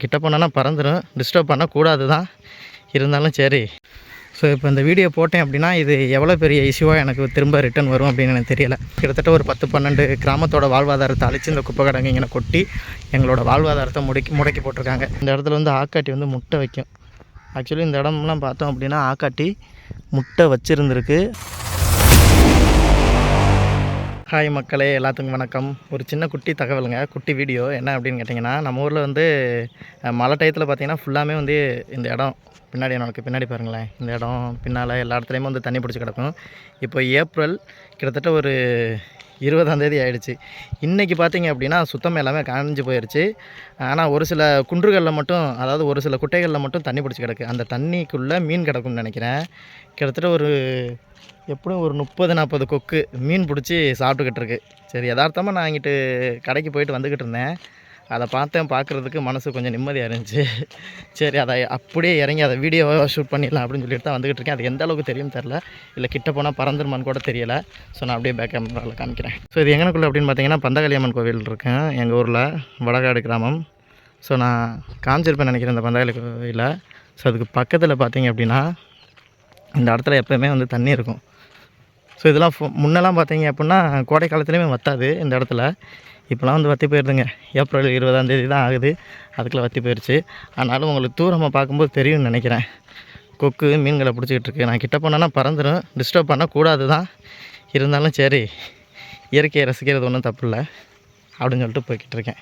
கிட்ட போனோன்னா பறந்துடும், டிஸ்டர்ப் பண்ணக்கூடாது தான், இருந்தாலும் சரி. ஸோ இப்போ இந்த வீடியோ போட்டேன் அப்படின்னா இது எவ்வளோ பெரிய இஷ்யூவாக எனக்கு திரும்ப ரிட்டன் வரும் அப்படின்னு எனக்கு தெரியலை. கிட்டத்தட்ட ஒரு 10-12 கிராமத்தோட வாழ்வாதாரத்தை அழித்து இந்த குப்பை கிடங்கு இங்கே கொட்டி எங்களோட வாழ்வாதாரத்தை முடக்கி போட்டிருக்காங்க. இந்த இடத்துல வந்து ஆக்காட்டி வந்து முட்டை வைக்கும். ஆக்சுவலி இந்த இடம்லாம் பார்த்தோம் அப்படின்னா ஆக்காட்டி முட்டை வச்சுருந்துருக்கு. ஹாய் மக்களே, எல்லாத்துக்கும் வணக்கம். ஒரு சின்ன குட்டி தகவலுங்க, குட்டி வீடியோ. என்ன அப்படின்னு கேட்டிங்கன்னா, நம்ம ஊரில் வந்து மழை டயத்தில் பார்த்திங்கன்னா ஃபுல்லாமே வந்து இந்த இடம் பின்னாடி எனக்கு பின்னாடி பாருங்களேன், இந்த இடம் பின்னால் எல்லா இடத்துலையுமே வந்து தண்ணி பிடிச்சி கிடக்கும். இப்போ ஏப்ரல் கிட்டத்தட்ட ஒரு 20ஆம் தேதி ஆகிடுச்சு. இன்றைக்கி பார்த்திங்க அப்படின்னா சுத்தம் எல்லாமே காஞ்சி போயிடுச்சு. ஆனால் ஒரு சில குன்றுகளில் மட்டும், அதாவது ஒரு சில குட்டைகளில் மட்டும் தண்ணி பிடிச்சி கிடக்கு. அந்த தண்ணிக்குள்ளே மீன் கிடக்கும்னு நினைக்கிறேன். கிட்டத்தட்ட ஒரு எப்படியும் ஒரு 30-40 கொக்கு மீன் பிடிச்சி சாப்பிட்டுக்கிட்டு இருக்கு. சரி, யதார்த்தமாக நான் இங்கிட்டு கடைக்கு போயிட்டு வந்துக்கிட்டு இருந்தேன். அதை பார்க்குறதுக்கு மனசு கொஞ்சம் நிம்மதியாக இருந்துச்சு. சரி, அதை அப்படியே இறங்கி அதை வீடியோவாக ஷூட் பண்ணிடலாம் அப்படின்னு சொல்லிட்டு தான் வந்துக்கிட்டு இருக்கேன். அது எந்த அளவுக்கு தெரியும் தெரில, இல்லை கிட்ட போனால் பறந்துருமான்னு கூட தெரியலை. ஸோ நான் அப்படியே பேக் கேமராவில் காமிக்கிறேன். ஸோ இது எங்கனக்குள்ளே அப்படின்னு பார்த்தீங்கன்னா பந்தகாளியம்மன் கோவில் இருக்கேன் எங்கள் ஊரில், வடகாடு கிராமம். ஸோ நான் காமிச்சிருப்பேன் நினைக்கிறேன் இந்த பந்தகாளி கோவிலில். ஸோ அதுக்கு பக்கத்தில் பார்த்தீங்க அப்படின்னா இந்த இடத்துல எப்போயுமே வந்து தண்ணி இருக்கும். ஸோ இதெல்லாம் முன்னெல்லாம் பார்த்தீங்க அப்படின்னா கோடை காலத்துலேயுமே வற்றாது இந்த இடத்துல. இப்போலாம் வந்து வற்றி போயிடுதுங்க. ஏப்ரல் 20ஆம் தேதி தான் ஆகுது, அதுக்குள்ளே வற்றி போயிடுச்சு. ஆனாலும் உங்களுக்கு தூரமாக பார்க்கும்போது தெரியும்னு நினைக்கிறேன், கொக்கு மீன்களை பிடிச்சிக்கிட்டு இருக்கு. நான் கிட்ட போனேன்னா பறந்துடும், டிஸ்டர்ப் பண்ணக்கூடாது தான், இருந்தாலும் சரி இயற்கையை ரசிக்கிறது ஒன்றும் தப்பு இல்லை அப்படின்னு சொல்லிட்டு போய்கிட்டு இருக்கேன்.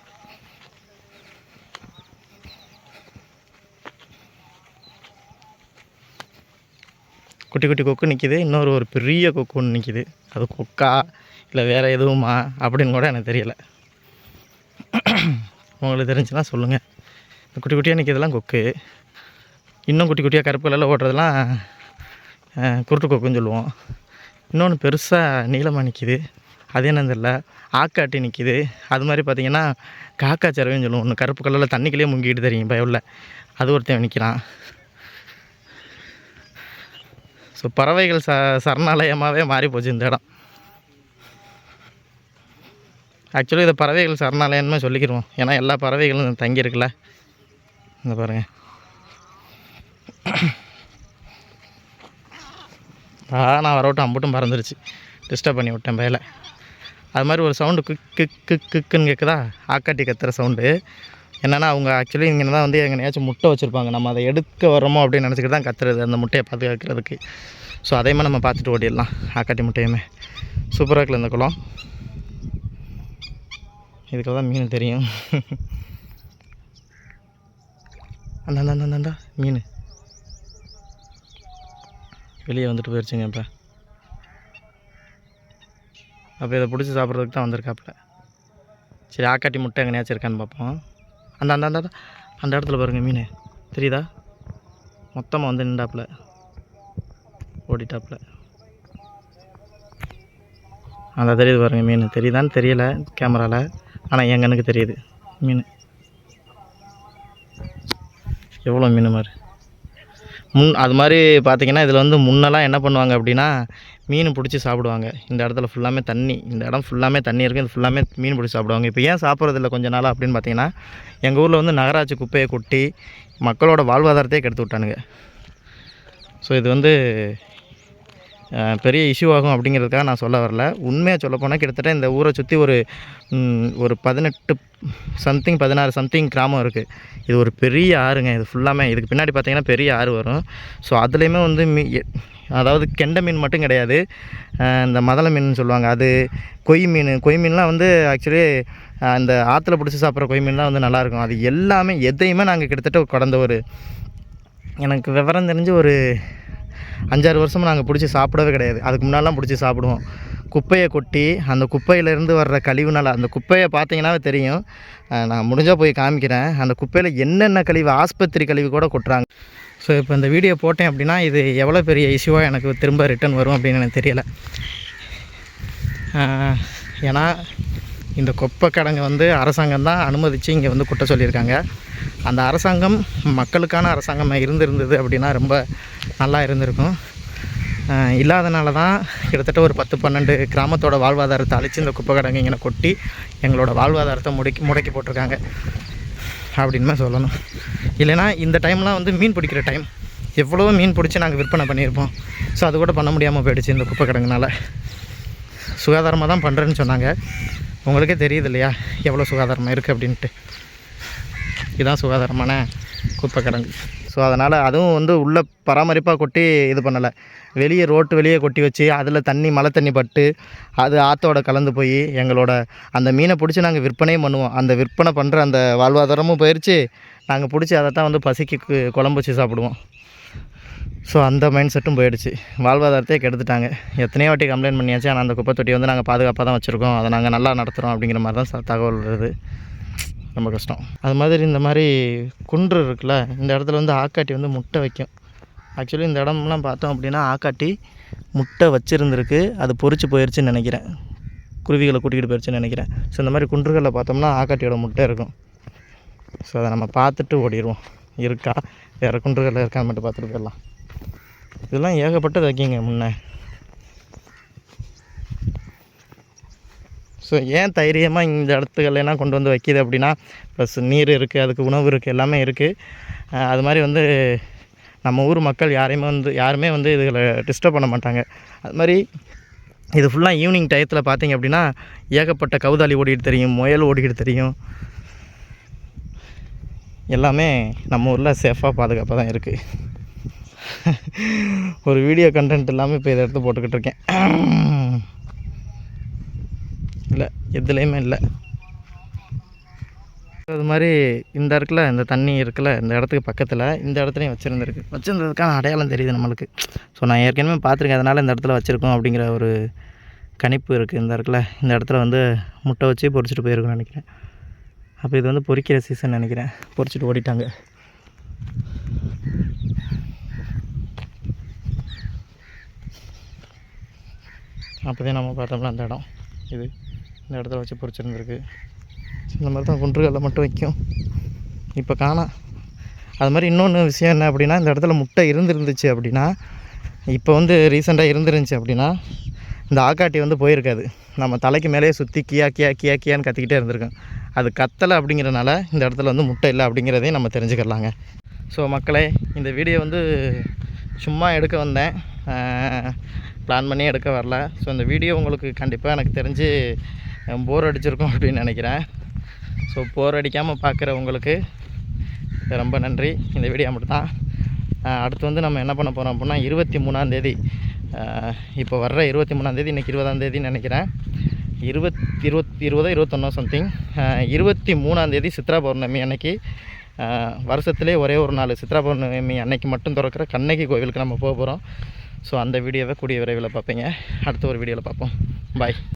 குட்டி குட்டி கொக்கு நிற்கிது, ஒரு பெரிய கொக்கு ஒன்று நிற்கிது. அது கொக்கா இல்லை வேறு எதுவுமா அப்படின்னு கூட எனக்கு தெரியலை. உங்களுக்கு தெரிஞ்சுன்னா சொல்லுங்கள். குட்டி குட்டியாக நிற்கிறதுலாம் கொக்கு, இன்னும் குட்டி குட்டியாக கருப்பு கலரில் ஓட்டுறதுலாம் குருட்டு கொக்குன்னு சொல்லுவோம். இன்னொன்று பெருசாக நீளமாக நிற்கிது, அது என்னன்னு தெரியல. ஆக்காட்டி நிற்கிது. அது மாதிரி பார்த்திங்கன்னா காக்கா சிறவைன்னு சொல்லுவோம், ஒன்று கருப்பு கலரில் தண்ணிக்குள்ளேயே முங்கிட்டு தெரியும் பயவில், அது ஒருத்தன் நிற்கிறான். ஸோ பறவைகள் சரணாலயமாகவே மாறி போச்சு இந்த இடம். ஆக்சுவலி இதை பறவைகள் சரணாலயம்னு சொல்லிக்கிடுவோம், ஏன்னா எல்லா பறவைகளும் தங்கியிருக்குல்ல. இந்த பாருங்கள், நான் வரவிட்டு அம்புட்டும் பறந்துருச்சு, டிஸ்டர்ப் பண்ணி விட்டேன் பயலை. அது மாதிரி ஒரு சவுண்டு கிக்குன்னு கேட்குதா, ஆக்காட்டி கத்துற சவுண்டு. என்னென்னா அவங்க ஆக்சுவலி இங்கே தான் வந்து எங்கேயாச்சும் முட்டை வச்சுருப்பாங்க, நம்ம அதை எடுக்க வரோமோ அப்படின்னு நினச்சிக்கிட்டு தான் கத்துறது, அந்த முட்டையை பாதுகாக்கிறதுக்கு. ஸோ அதையுமே நம்ம பார்த்துட்டு ஓடிடலாம். ஆக்காட்டி முட்டையுமே சூப்பராக இருக்குல்ல இந்த குளம். இதுக்கு தான் மீன் தெரியும். அந்தாண்டா மீன் வெளியே வந்துட்டு போயிடுச்சுங்க. அப்போ இதை பிடிச்சி சாப்பிட்றதுக்கு தான் வந்திருக்காப்புல. சரி, ஆக்காட்டி முட்டை எங்கேயாச்சும் இருக்கான்னு பார்ப்போம். அந்த இடத்துல பாருங்கள் மீன் தெரியுதா, மொத்தமாக வந்து நின்றாப்புல, ஓடிட்டாப்புல. அந்த தெரியுது பாருங்கள் மீன், தெரியுதான்னு தெரியலை கேமராவில், ஆனால் என் கண்ணுக்கு தெரியுது மீன். எவ்வளோ மீன் மாதிரி அது மாதிரி பார்த்திங்கன்னா இதில் வந்து முன்னெல்லாம் என்ன பண்ணுவாங்க அப்படின்னா மீன் பிடிச்சி சாப்பிடுவாங்க. இந்த இடத்துல ஃபுல்லாமே தண்ணி, இந்த இடம் ஃபுல்லாமே தண்ணி இருக்குது, இது ஃபுல்லாமே மீன் பிடிச்சி சாப்பிடுவாங்க. இப்போ ஏன் சாப்பிட்றதில்ல கொஞ்ச நாளாக அப்படின்னு பார்த்திங்கன்னா, எங்கள் ஊரில் வந்து நகராட்சி குப்பையை கொட்டி மக்களோட வாழ்வாதாரத்தையே கெடுத்து விட்டானுங்க. ஸோ இது வந்து பெரிய இஷ்யூ ஆகும் அப்படிங்கிறதுக்காக நான் சொல்ல வரல. உண்மையாக சொல்ல போனால் கிட்டத்தட்ட இந்த ஊரை சுற்றி ஒரு 16 சம்திங் கிராமம் இருக்குது. இது ஒரு பெரிய ஆறுங்க, இது ஃபுல்லாமே. இதுக்கு பின்னாடி பார்த்திங்கன்னா பெரிய ஆறு வரும். ஸோ அதுலேயுமே வந்து அதாவது கெண்டை மீன் மட்டும் கிடையாது, இந்த மதலை மீன் சொல்லுவாங்க, அது கொய் மீன்லாம் வந்து ஆக்சுவலி அந்த ஆற்றுல பிடிச்சி சாப்பிட்ற கொய் மீன்லாம் வந்து நல்லாயிருக்கும். அது எல்லாமே எதையுமே நாங்கள் கிட்டத்தட்ட கடந்த எனக்கு விவரம் தெரிஞ்சு ஒரு 5-6 வருஷமாக நாங்கள் பிடிச்சி சாப்பிடவே கிடையாது. அதுக்கு முன்னாடிலாம் பிடிச்சி சாப்பிடுவோம். குப்பையை கொட்டி அந்த குப்பையிலேருந்து வர்ற கழிவுனால, அந்த குப்பையை பார்த்தீங்கன்னாவே தெரியும், நான் முடிஞ்சால் போய் காமிக்கிறேன். அந்த குப்பையில் என்னென்ன கழிவு, ஆஸ்பத்திரி கழிவு கூட கொட்டுறாங்க. ஸோ இப்போ இந்த வீடியோ போட்டேன் அப்படின்னா இது எவ்வளோ பெரிய இஷ்யூவாக எனக்கு திரும்ப ரிட்டன் வரும் அப்படின்னு எனக்கு தெரியலை. ஏன்னா இந்த குப்பை கிடங்கு வந்து அரசாங்கம் தான் அனுமதித்து இங்கே வந்து கொட்ட சொல்லியிருக்காங்க. அந்த அரசாங்கம் மக்களுக்கான அரசாங்கமாக இருந்திருந்தது அப்படின்னா ரொம்ப நல்லா இருந்திருக்கும். இல்லாதனால தான் கிட்டத்தட்ட ஒரு 10-12 கிராமத்தோட வாழ்வாதாரத்தை அழித்து இந்த குப்பை கிடங்கு இங்கே கொட்டி எங்களோட வாழ்வாதாரத்தை முடக்கி போட்டிருக்காங்க. அப்படின்னு தான் சொல்லணும். இல்லைனா இந்த டைம்லாம் வந்து மீன் பிடிக்கிற டைம், எவ்வளோ மீன் பிடிச்சி நாங்கள் விற்பனை பண்ணியிருப்போம். ஸோ அது கூட பண்ண முடியாமல் போயிடுச்சு இந்த குப்பை கிடங்குனால. சுகாதாரமாக தான் பண்ணுறேன்னு சொன்னாங்க. உங்களுக்கே தெரியுது இல்லையா எவ்வளோ சுகாதாரமாக இருக்குது அப்படின்ட்டு. இதுதான் சுகாதாரமான குப்பை கிடங்கு. ஸோ அதனால் அதுவும் வந்து உள்ளே பராமரிப்பாக கொட்டி இது பண்ணலை, வெளியே ரோட்டு வெளியே கொட்டி வச்சு அதில் தண்ணி மழை தண்ணி பட்டு அது ஆற்றோட கலந்து போய் எங்களோட அந்த மீனை பிடிச்சி நாங்கள் விற்பனையும் பண்ணுவோம். அந்த விற்பனை பண்ணுற அந்த வாழ்வாதாரமும் போயிடுச்சு. நாங்கள் பிடிச்சி அதை தான் வந்து பசிக்கு குழம்பு வச்சு சாப்பிடுவோம். ஸோ அந்த மைண்ட் செட்டும் போயிடுச்சு. வாழ்வாதாரத்தையே கெடுத்துட்டாங்க. எத்தனையோ வாட்டி கம்ப்ளைண்ட் பண்ணியாச்சு. ஆனால் அந்த குப்பை தொட்டி வந்து நாங்கள் பாதுகாப்பாக தான் வச்சுருக்கோம், அதை நாங்கள் நல்லா நடத்துகிறோம் அப்படிங்கிற மாதிரி தான் தகவல் வருது. ரொம்ப கஷ்டம். அது மாதிரி இந்த மாதிரி குன்று இருக்குல்ல, இந்த இடத்துல வந்து ஆக்காட்டி வந்து முட்டை வைக்கும். ஆக்சுவலி இந்த இடம்லாம் பார்த்தோம் அப்படின்னா ஆக்காட்டி முட்டை வச்சுருந்துருக்கு, அது பொறிச்சு போயிடுச்சுன்னு நினைக்கிறேன், குருவிகளை கூட்டிகிட்டு போயிடுச்சுன்னு நினைக்கிறேன். ஸோ இந்த மாதிரி குன்றுகளில் பார்த்தோம்னா ஆக்காட்டியோட முட்டை இருக்கும். ஸோ அதை நம்ம பார்த்துட்டு ஓடிடுவோம், இருக்கா வேறு குன்றுகளில் இருக்கான்னு மட்டும் பார்த்துட்டு போயிடலாம். இதெல்லாம் ஏகப்பட்டது வைக்கிங்க முன்னே. ஸோ ஏன் தைரியமாக இந்த இடத்துக்கெல்லாம் கொண்டு வந்து வைக்கிது அப்படின்னா, ப்ளஸ் நீர் இருக்குது, அதுக்கு உணவு இருக்குது, எல்லாமே இருக்குது. அது மாதிரி வந்து நம்ம ஊர் மக்கள் யாருமே வந்து இதில் டிஸ்டர்ப் பண்ண மாட்டாங்க. அது மாதிரி இது ஃபுல்லாக ஈவினிங் டயத்தில் பார்த்திங்க அப்படின்னா ஏகப்பட்ட கவுதாலி ஓடிக்கிட்டு தெரியும், முயல் ஓடிக்கிட்டு தெரியும். எல்லாமே நம்ம ஊரில் சேஃபாக பாதுகாப்பாக தான் இருக்குது. ஒரு வீடியோ கண்டென்ட் இல்லாமல் இப்போ இதை எடுத்து போட்டுக்கிட்டு இருக்கேன். இல்லை எதுலேயுமே இல்லை. அது மாதிரி இந்த இடத்துல இந்த தண்ணி இருக்குல்ல, இந்த இடத்துக்கு பக்கத்தில் இந்த இடத்துலையும் வச்சுருந்ததுக்கான அடையாளம் தெரியுது நம்மளுக்கு. ஸோ நான் ஏற்கனவே பார்த்துருக்கேன், அதனால் இந்த இடத்துல வச்சுருக்கோம் அப்படிங்கிற ஒரு கணிப்பு இருக்குது. இந்த இடத்துல வந்து முட்டை வச்சு பொறிச்சிட்டு போயிருக்குன்னு நினைக்கிறேன். அப்போ இது வந்து பொறிக்கிற சீசன் நினைக்கிறேன், பொறிச்சிட்டு ஓடிட்டாங்க. அப்போதே நம்ம பார்த்தோம்னா அந்த இடம் இது இந்த இடத்துல வச்சு பொறிச்சிருந்துருக்கு. இந்த மாதிரி தான் குன்றுகளில் மட்டும் வைக்கும், இப்போ காணோம். அது மாதிரி இன்னொன்று விஷயம் என்ன அப்படின்னா, இந்த இடத்துல முட்டை இருந்துருந்துச்சு அப்படின்னா, இப்போ வந்து ரீசெண்டாக இருந்துருந்துச்சு அப்படின்னா இந்த ஆக்காட்டி வந்து போயிருக்காது. நம்ம தலைக்கு மேலேயே சுற்றி கியான்னு கத்திக்கிட்டே இருந்திருக்கோம். அது கத்தலை அப்படிங்கிறனால இந்த இடத்துல வந்து முட்டை இல்லை அப்படிங்கிறதையும் நம்ம தெரிஞ்சுக்கலாங்க. ஸோ மக்களே, இந்த வீடியோ வந்து சும்மா எடுக்க வந்தேன், பிளான் பண்ணி எடுக்க வரல. ஸோ இந்த வீடியோ உங்களுக்கு கண்டிப்பாக எனக்கு தெரிஞ்சு போர் அடிச்சிருக்கும் அப்படின்னு நினைக்கிறேன். ஸோ போர் அடிக்காமல் பார்க்குற உங்களுக்கு ரொம்ப நன்றி. இந்த வீடியோ மட்டும்தான். அடுத்து வந்து நம்ம என்ன பண்ண போகிறோம் அப்படின்னா 23ஆந்தேதி, இப்போ வர்ற 23ஆந்தேதி, இன்றைக்கி 20ஆந்தேதின்னு நினைக்கிறேன், 21 சம்திங், 23ஆந்தேதி சித்ரா பௌர்ணமி அன்னைக்கு, வருஷத்துலேயே ஒரே ஒரு நாள் சித்ரா பௌர்ணமி அன்னைக்கு மட்டும் திறக்கிற கண்ணகி கோவிலுக்கு நம்ம போக போகிறோம். ஸோ அந்த வீடியோவை கூடிய விரைவில் பார்ப்பீங்க. அடுத்த ஒரு வீடியோவில் பார்ப்போம். பாய்.